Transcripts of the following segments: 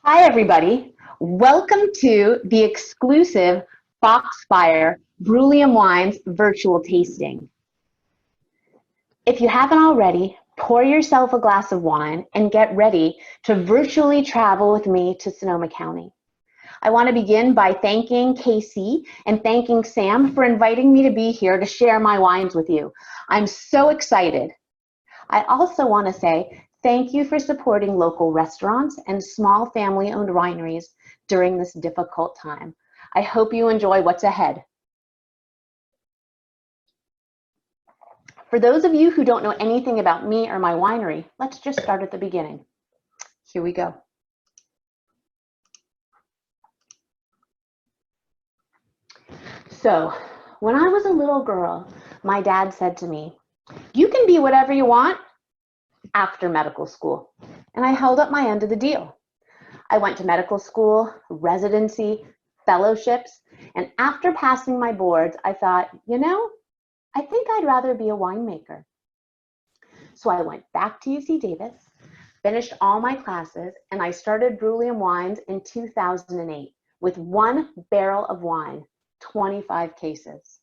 Hi, everybody. Welcome to the exclusive FoxFire Bruliam Wines virtual tasting. If you haven't already, pour yourself a glass of wine and get ready to virtually travel with me to Sonoma County. I want to begin by thanking Casey and thanking Sam for inviting me to be here to share my wines with you. I'm so excited. I also want to say thank you for supporting local restaurants and small family-owned wineries during this difficult time. I hope you enjoy what's ahead. For those of you who don't know anything about me or my winery, let's just start at the beginning. Here we go. So, when I was a little girl, my dad said to me, "You can be whatever you want after medical school." And I held up my end of the deal. I went to medical school, residency, fellowships, and after passing my boards, I thought, I think I'd rather be a winemaker. So I went back to UC Davis, finished all my classes, and I started Bruliam Wines in 2008 with 1 barrel of wine, 25 cases.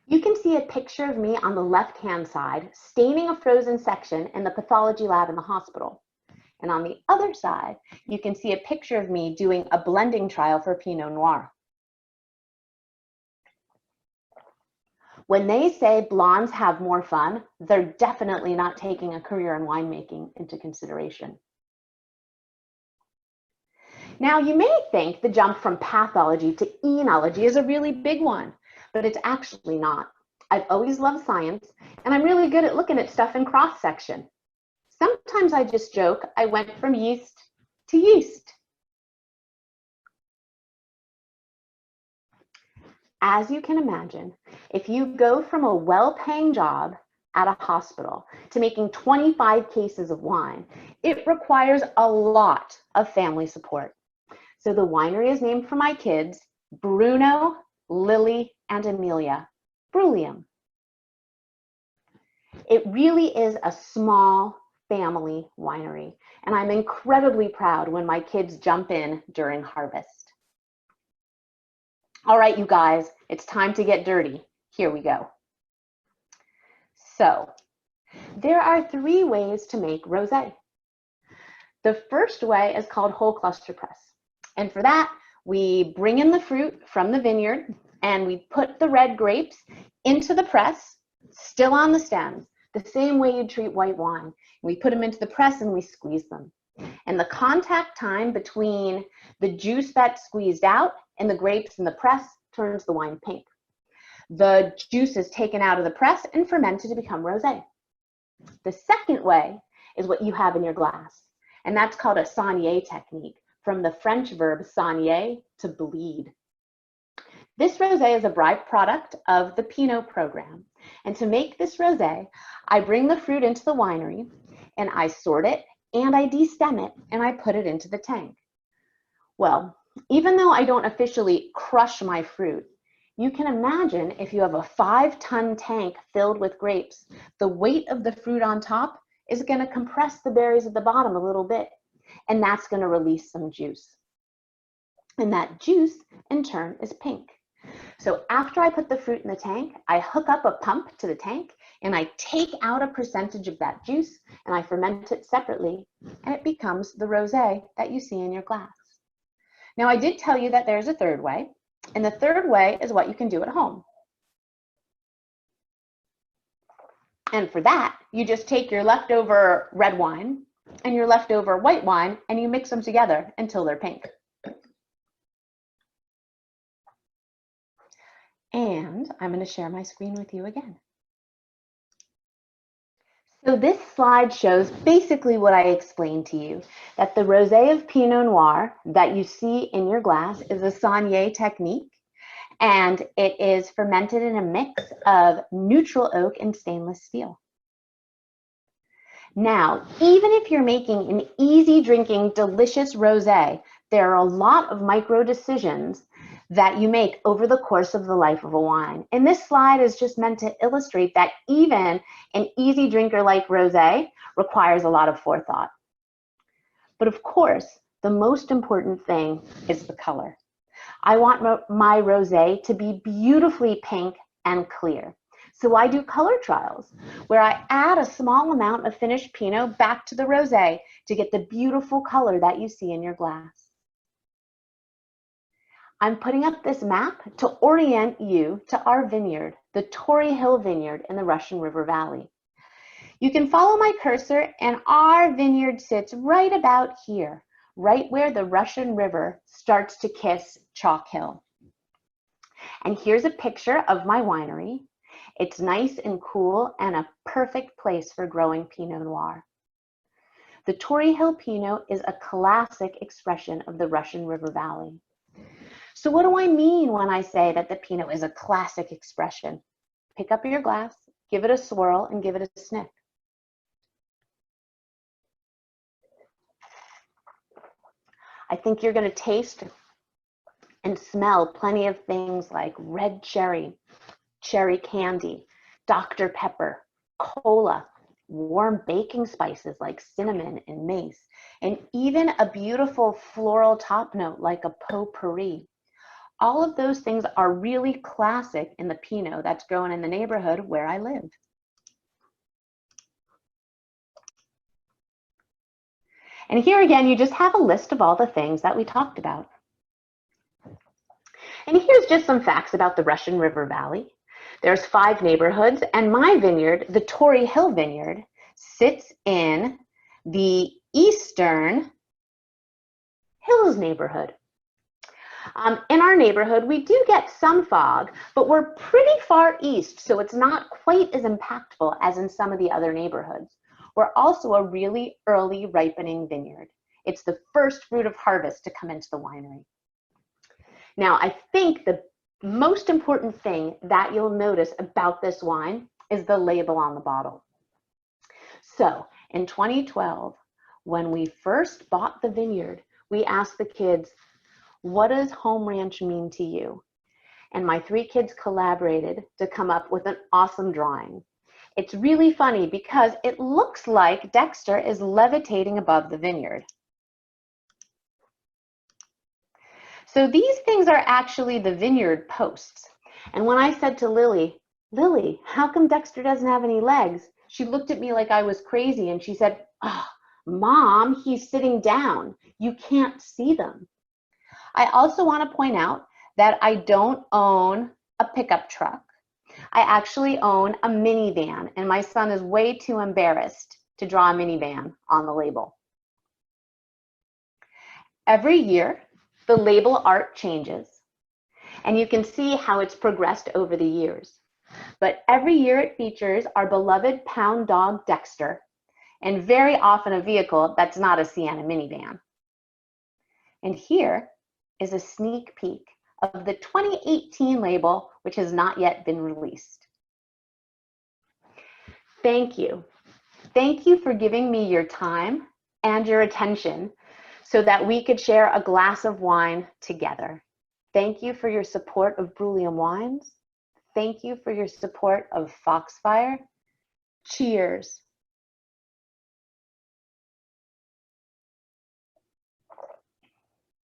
You can see a picture of me on the left-hand side staining a frozen section in the pathology lab in the hospital. And on the other side, you can see a picture of me doing a blending trial for Pinot Noir. When they say blondes have more fun, they're definitely not taking a career in winemaking into consideration. Now, you may think the jump from pathology to enology is a really big one, but it's actually not. I've always loved science, and I'm really good at looking at stuff in cross-section. Sometimes I just joke I went from yeast to yeast. As you can imagine, if you go from a well-paying job at a hospital to making 25 cases of wine, it requires a lot of family support. So the winery is named for my kids, Bruno, Lily, and Amelia, Bruliam. It really is a small family winery, and I'm incredibly proud when my kids jump in during harvest. All right, you guys, it's time to get dirty. Here we go. So, there are 3 ways to make rosé. The first way is called whole cluster press. And for that, we bring in the fruit from the vineyard and we put the red grapes into the press, still on the stems, the same way you'd treat white wine. We put them into the press and we squeeze them. And the contact time between the juice that's squeezed out and the grapes in the press turns the wine pink. The juice is taken out of the press and fermented to become rosé. The second way is what you have in your glass, and that's called a saunier technique, from the French verb saunier, to bleed. This rosé is a byproduct of the Pinot program. And to make this rosé, I bring the fruit into the winery and I sort it and I destem it and I put it into the tank. Well, even though I don't officially crush my fruit, you can imagine if you have a 5-ton tank filled with grapes, the weight of the fruit on top is going to compress the berries at the bottom a little bit, and that's going to release some juice. And that juice, in turn, is pink. So after I put the fruit in the tank, I hook up a pump to the tank and I take out a percentage of that juice and I ferment it separately, and it becomes the rosé that you see in your glass. Now, I did tell you that there's a third way, and the third way is what you can do at home. And for that, you just take your leftover red wine and your leftover white wine and you mix them together until they're pink. And I'm going to share my screen with you again. So this slide shows basically what I explained to you, that the rosé of Pinot Noir that you see in your glass is a saunier technique, and it is fermented in a mix of neutral oak and stainless steel. Now, even if you're making an easy drinking, delicious rosé, there are a lot of micro decisions that you make over the course of the life of a wine. And this slide is just meant to illustrate that even an easy drinker like rosé requires a lot of forethought. But of course, the most important thing is the color. I want my rosé to be beautifully pink and clear. So I do color trials where I add a small amount of finished Pinot back to the rosé to get the beautiful color that you see in your glass. I'm putting up this map to orient you to our vineyard, the Torrey Hill Vineyard in the Russian River Valley. You can follow my cursor, and our vineyard sits right about here, right where the Russian River starts to kiss Chalk Hill. And here's a picture of my winery. It's nice and cool and a perfect place for growing Pinot Noir. The Torrey Hill Pinot is a classic expression of the Russian River Valley. So what do I mean when I say that the Pinot is a classic expression? Pick up your glass, give it a swirl, and give it a sniff. I think you're going to taste and smell plenty of things like red cherry, cherry candy, Dr. Pepper, cola, warm baking spices like cinnamon and mace, and even a beautiful floral top note like a potpourri. All of those things are really classic in the Pinot that's grown in the neighborhood where I live. And here again, you just have a list of all the things that we talked about. And here's just some facts about the Russian River Valley. There's 5 neighborhoods, and my vineyard, the Torrey Hill Vineyard, sits in the Eastern Hills neighborhood. In our neighborhood, we do get some fog, but we're pretty far east, so it's not quite as impactful as in some of the other neighborhoods. We're also a really early ripening vineyard. It's the first fruit of harvest to come into the winery. Now, I think the most important thing that you'll notice about this wine is the label on the bottle. So in 2012, when we first bought the vineyard, we asked the kids, what does home ranch mean to you? And my 3 kids collaborated to come up with an awesome drawing. It's really funny because it looks like Dexter is levitating above the vineyard. So these things are actually the vineyard posts. And when I said to Lily, Lily, how come Dexter doesn't have any legs? She looked at me like I was crazy and she said, oh, Mom, he's sitting down. You can't see them. I also want to point out that I don't own a pickup truck. I actually own a minivan, and my son is way too embarrassed to draw a minivan on the label. Every year, the label art changes, and you can see how it's progressed over the years. But every year it features our beloved pound dog Dexter, and very often a vehicle that's not a Sienna minivan. And here is a sneak peek of the 2018 label, which has not yet been released. Thank you. Thank you for giving me your time and your attention so that we could share a glass of wine together. Thank you for your support of Bruliam Wines. Thank you for your support of FoxFire. Cheers.